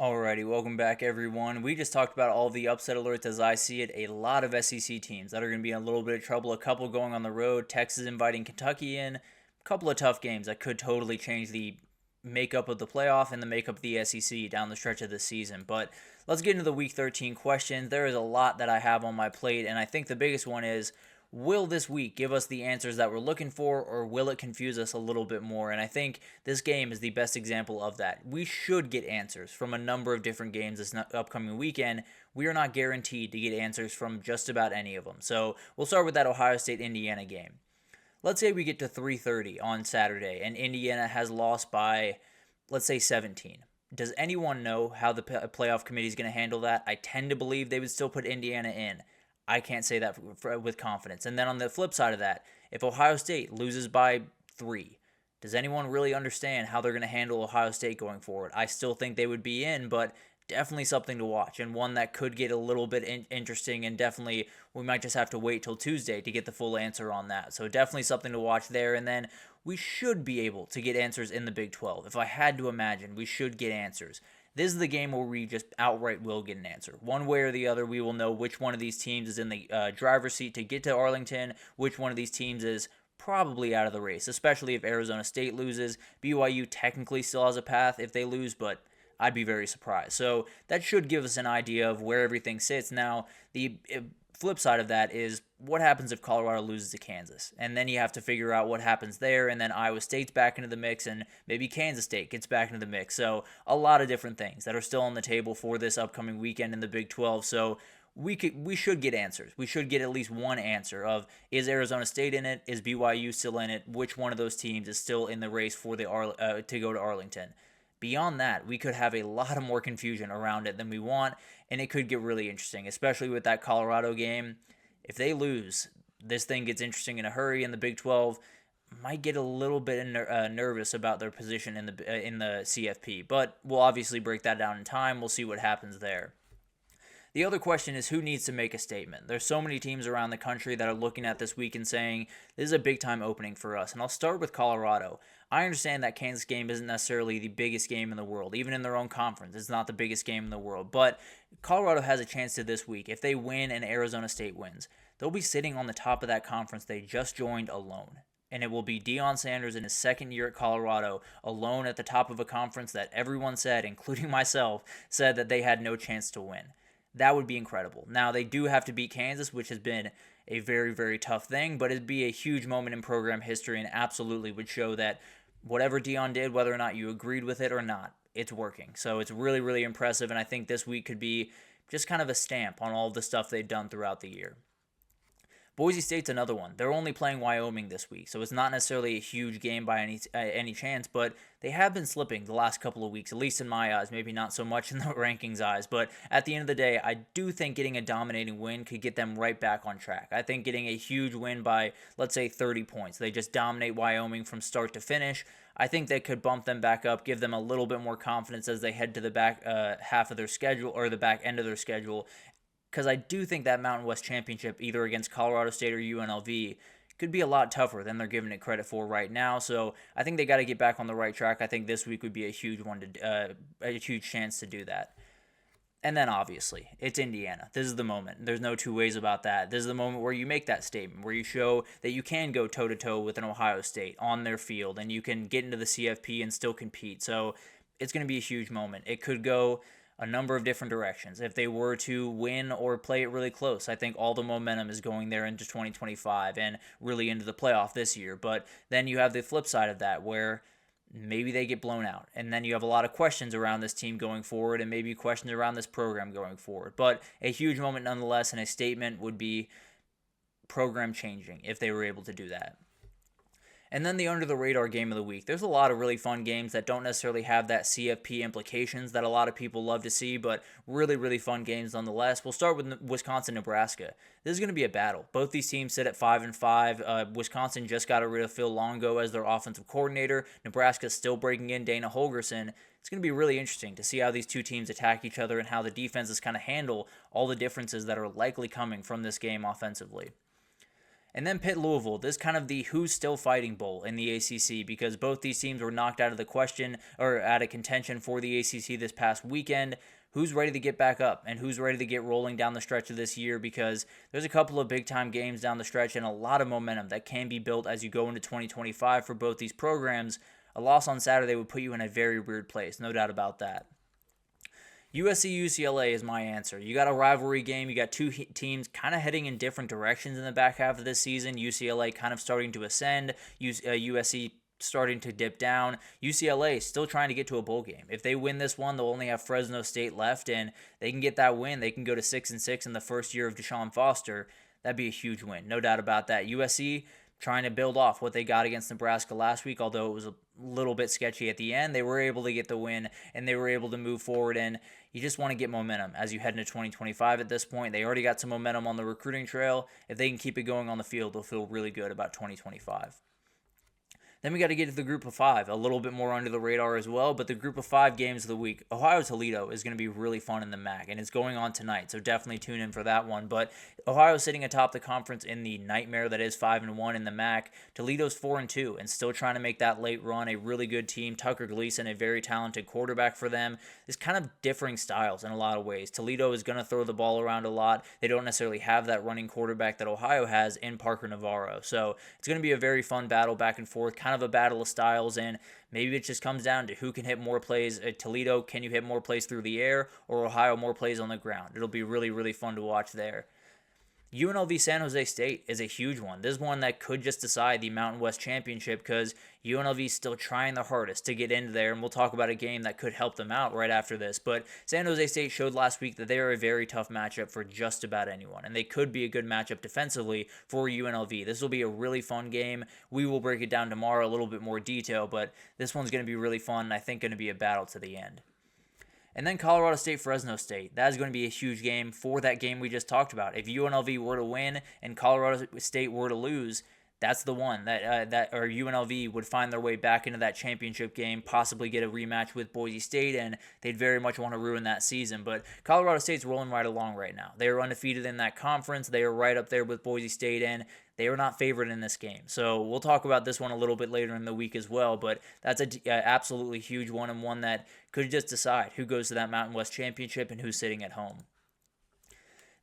Alrighty, welcome back everyone. We just talked about all the upset alerts as I see it. A lot of SEC teams that are going to be in a little bit of trouble. A couple going on the road. Texas inviting Kentucky in. A couple of tough games that could totally change the makeup of the playoff and the makeup of the SEC down the stretch of this season. But let's get into the Week 13 questions. There is a lot that I have on my plate, and I think the biggest one is, will this week give us the answers that we're looking for, or will it confuse us a little bit more? And I think this game is the best example of that. We should get answers from a number of different games this upcoming weekend. We are not guaranteed to get answers from just about any of them. So we'll start with that Ohio State-Indiana game. Let's say we get to 3:30 on Saturday and Indiana has lost by, let's say, 17. Does anyone know how the playoff committee is going to handle that? I tend to believe they would still put Indiana in. I can't say that with confidence. And then on the flip side of that, if Ohio State loses by 3, does anyone really understand how they're going to handle Ohio State going forward? I still think they would be in, but definitely something to watch, and one that could get a little bit interesting, and definitely we might just have to wait till Tuesday to get the full answer on that. So definitely something to watch there, and then we should be able to get answers in the Big 12. If I had to imagine, we should get answers. This is the game where we just outright will get an answer. One way or the other, we will know which one of these teams is in the driver's seat to get to Arlington, which one of these teams is probably out of the race, especially if Arizona State loses. BYU technically still has a path if they lose, but I'd be very surprised. So that should give us an idea of where everything sits. Now, the flip side of that is what happens if Colorado loses to Kansas? And then you have to figure out what happens there, and then Iowa State's back into the mix, and maybe Kansas State gets back into the mix. So a lot of different things that are still on the table for this upcoming weekend in the Big 12. So we should get answers. We should get at least one answer of, is Arizona State in it? Is BYU still in it? Which one of those teams is still in the race for to go to Arlington? Beyond that, we could have a lot of more confusion around it than we want, and it could get really interesting, especially with that Colorado game. If they lose, this thing gets interesting in a hurry, and the Big 12 might get a little bit nervous about their position in the CFP. But we'll obviously break that down in time. We'll see what happens there. The other question is, who needs to make a statement? There's so many teams around the country that are looking at this week and saying, this is a big-time opening for us. And I'll start with Colorado. I understand that Kansas game isn't necessarily the biggest game in the world. Even in their own conference, it's not the biggest game in the world. But Colorado has a chance to this week. If they win and Arizona State wins, they'll be sitting on the top of that conference they just joined alone. And it will be Deion Sanders in his second year at Colorado, alone at the top of a conference that everyone said, including myself, said that they had no chance to win. That would be incredible. Now, they do have to beat Kansas, which has been a very, very tough thing, but it'd be a huge moment in program history and absolutely would show that whatever Deion did, whether or not you agreed with it or not, it's working. So it's really, really impressive, and I think this week could be just kind of a stamp on all of the stuff they've done throughout the year. Boise State's another one. They're only playing Wyoming this week, so it's not necessarily a huge game by any chance, but they have been slipping the last couple of weeks, at least in my eyes, maybe not so much in the rankings eyes, but at the end of the day, I do think getting a dominating win could get them right back on track. I think getting a huge win by, let's say, 30 points, they just dominate Wyoming from start to finish, I think that could bump them back up, give them a little bit more confidence as they head to the back half of their schedule, or the back end of their schedule, because I do think that Mountain West Championship, either against Colorado State or UNLV, could be a lot tougher than they're giving it credit for right now. So I think they got to get back on the right track. I think this week would be a huge a huge chance to do that. And then obviously, it's Indiana. This is the moment. There's no two ways about that. This is the moment where you make that statement, where you show that you can go toe-to-toe with an Ohio State on their field, and you can get into the CFP and still compete. So it's going to be a huge moment. It could go a number of different directions. If they were to win or play it really close, I think all the momentum is going there into 2025 and really into the playoff this year. But then you have the flip side of that, where maybe they get blown out. And then you have a lot of questions around this team going forward, and maybe questions around this program going forward. But a huge moment nonetheless, and a statement would be program changing if they were able to do that. And then the under-the-radar game of the week. There's a lot of really fun games that don't necessarily have that CFP implications that a lot of people love to see, but really, really fun games nonetheless. We'll start with Wisconsin-Nebraska. This is going to be a battle. Both these teams sit at 5-5. Wisconsin just got rid of Phil Longo as their offensive coordinator. Nebraska's still breaking in Dana Holgorsen. It's going to be really interesting to see how these two teams attack each other and how the defenses kind of handle all the differences that are likely coming from this game offensively. And then Pitt Louisville, this kind of the who's still fighting bowl in the ACC, because both these teams were knocked out of the question or out of contention for the ACC this past weekend. Who's ready to get back up and who's ready to get rolling down the stretch of this year, because there's a couple of big time games down the stretch and a lot of momentum that can be built as you go into 2025 for both these programs. A loss on Saturday would put you in a very weird place, no doubt about that. USC UCLA is my answer. You got a rivalry game. You got two teams kind of heading in different directions in the back half of this season. UCLA kind of starting to ascend. USC starting to dip down. UCLA still trying to get to a bowl game. If they win this one, they'll only have Fresno State left, and they can get that win. They can go to 6-6 in the first year of Deshaun Foster. That'd be a huge win, no doubt about that. USC trying to build off what they got against Nebraska last week, although it was a little bit sketchy at the end. They were able to get the win, and they were able to move forward, and you just want to get momentum as you head into 2025 at this point. They already got some momentum on the recruiting trail. If they can keep it going on the field, they'll feel really good about 2025. Then we got to get to the group of five, a little bit more under the radar as well, but the group of five games of the week, Ohio-Toledo is going to be really fun in the MAC, and it's going on tonight, so definitely tune in for that one. But Ohio sitting atop the conference in the nightmare that is 5-1 in the MAC. Toledo's 4-2 and still trying to make that late run, a really good team. Tucker Gleason, a very talented quarterback for them. There's kind of differing styles in a lot of ways. Toledo is going to throw the ball around a lot. They don't necessarily have that running quarterback that Ohio has in Parker Navarro, so it's going to be a very fun battle back and forth, kind of a battle of styles, and maybe it just comes down to who can hit more plays. Toledo, can you hit more plays through the air, or Ohio more plays on the ground? It'll be really, really fun to watch there. UNLV San Jose State is a huge one. This is one that could just decide the Mountain West Championship, because UNLV is still trying their hardest to get into there, and we'll talk about a game that could help them out right after this. But San Jose State showed last week that they are a very tough matchup for just about anyone, and they could be a good matchup defensively for UNLV. This will be a really fun game. We will break it down tomorrow a little bit more detail, but this one's going to be really fun, and I think going to be a battle to the end. And then Colorado State, Fresno State. That is going to be a huge game for that game we just talked about. If UNLV were to win and Colorado State were to lose, that's the one that UNLV would find their way back into that championship game, possibly get a rematch with Boise State, and they'd very much want to ruin that season. But Colorado State's rolling right along right now. They are undefeated in that conference. They are right up there with Boise State, and they are not favored in this game. So we'll talk about this one a little bit later in the week as well, but that's an absolutely huge one, and one that could just decide who goes to that Mountain West Championship and who's sitting at home.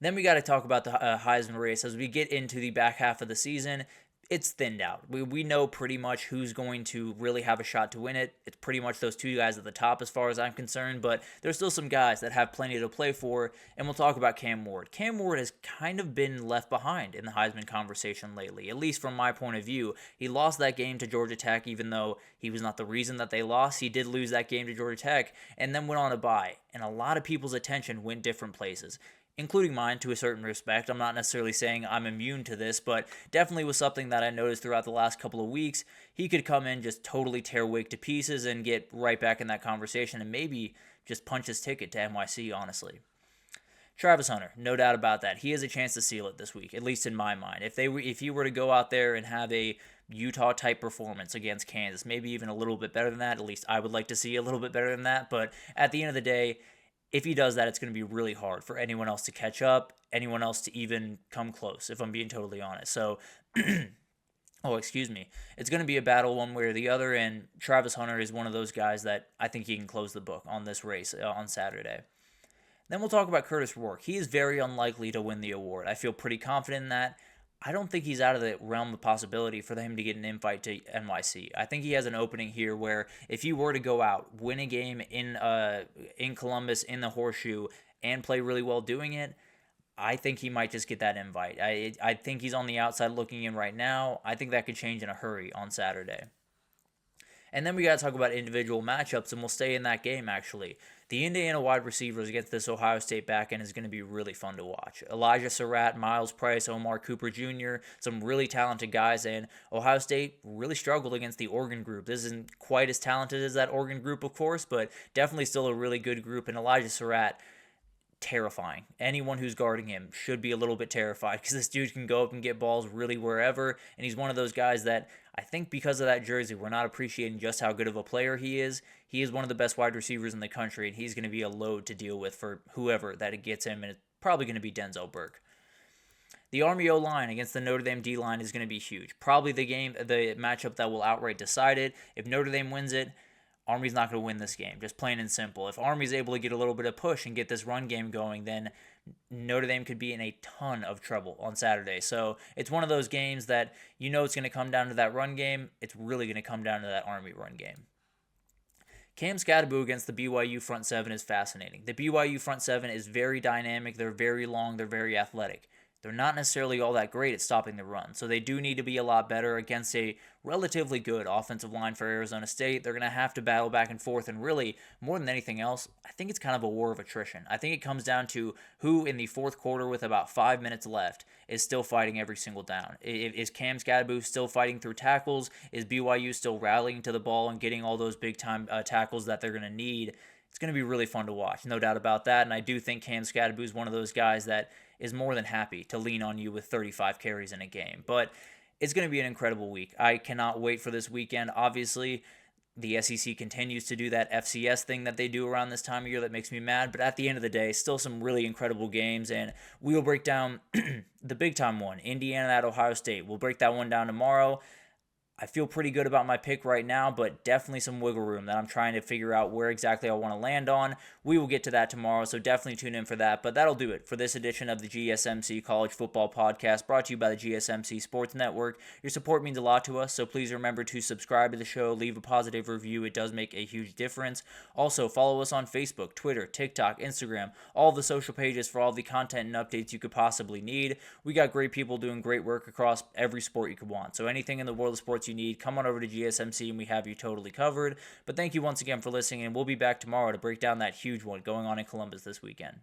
Then we got to talk about the Heisman race as we get into the back half of the season. It's thinned out. We know pretty much who's going to really have a shot to win it. It's pretty much those two guys at the top as far as I'm concerned, but there's still some guys that have plenty to play for, and we'll talk about Cam Ward. Cam Ward has kind of been left behind in the Heisman conversation lately, at least from my point of view. He lost that game to Georgia Tech, even though he was not the reason that they lost. He did lose that game to Georgia Tech, and then went on a bye, and a lot of people's attention went different places, including mine to a certain respect. I'm not necessarily saying I'm immune to this, but definitely was something that I noticed throughout the last couple of weeks. He could come in, just totally tear Wake to pieces and get right back in that conversation and maybe just punch his ticket to NYC, honestly. Travis Hunter, no doubt about that. He has a chance to seal it this week, at least in my mind. If he were to go out there and have a Utah-type performance against Kansas, maybe even a little bit better than that, at least I would like to see a little bit better than that, but at the end of the day, if he does that, it's going to be really hard for anyone else to catch up, anyone else to even come close, if I'm being totally honest. So, it's going to be a battle one way or the other, and Travis Hunter is one of those guys that I think he can close the book on this race on Saturday. Then we'll talk about Curtis Rourke. He is very unlikely to win the award. I feel pretty confident in that. I don't think he's out of the realm of possibility for him to get an invite to NYC. I think he has an opening here where if he were to go out, win a game in Columbus, in the Horseshoe, and play really well doing it, I think he might just get that invite. I think he's on the outside looking in right now. I think that could change in a hurry on Saturday. And then we got to talk about individual matchups, and we'll stay in that game, actually. The Indiana wide receivers against this Ohio State backend is going to be really fun to watch. Elijah Surratt, Miles Price, Omar Cooper Jr., some really talented guys, and Ohio State really struggled against the Oregon group. This isn't quite as talented as that Oregon group, of course, but definitely still a really good group, and Elijah Surratt, terrifying. Anyone who's guarding him should be a little bit terrified because this dude can go up and get balls really wherever, and he's one of those guys that I think because of that jersey, we're not appreciating just how good of a player he is. He is one of the best wide receivers in the country, and he's going to be a load to deal with for whoever that it gets him, and it's probably going to be Denzel Burke. The Army O-line against the Notre Dame D-line is going to be huge. Probably the matchup that will outright decide it. If Notre Dame wins it, Army's not going to win this game, just plain and simple. If Army's able to get a little bit of push and get this run game going, then Notre Dame could be in a ton of trouble on Saturday. So it's one of those games that it's going to come down to that run game. It's really going to come down to that Army run game. Cam Skattebo against the BYU front seven is fascinating. The BYU front seven is very dynamic. They're very long. They're very athletic. They're not necessarily all that great at stopping the run, so they do need to be a lot better against a relatively good offensive line for Arizona State. They're going to have to battle back and forth, and really, more than anything else, I think it's kind of a war of attrition. I think it comes down to who in the fourth quarter with about 5 minutes left is still fighting every single down. Is Cam Skattebo still fighting through tackles? Is BYU still rallying to the ball and getting all those big-time tackles that they're going to need? It's going to be really fun to watch, no doubt about that, and I do think Cam Skattebo is one of those guys that is more than happy to lean on you with 35 carries in a game. But it's going to be an incredible week. I cannot wait for this weekend. Obviously, the SEC continues to do that FCS thing that they do around this time of year that makes me mad. But at the end of the day, still some really incredible games. And we will break down the big-time one, Indiana at Ohio State. We'll break that one down tomorrow. I feel pretty good about my pick right now, but definitely some wiggle room that I'm trying to figure out where exactly I want to land on. We will get to that tomorrow, so definitely tune in for that. But that'll do it for this edition of the GSMC College Football Podcast, brought to you by the GSMC Sports Network. Your support means a lot to us, so please remember to subscribe to the show, leave a positive review. It does make a huge difference. Also, follow us on Facebook, Twitter, TikTok, Instagram, all the social pages for all the content and updates you could possibly need. We got great people doing great work across every sport you could want. So anything in the world of sports you need, come on over to GSMC and we have you totally covered. But thank you once again for listening, and we'll be back tomorrow to break down that huge one going on in Columbus this weekend.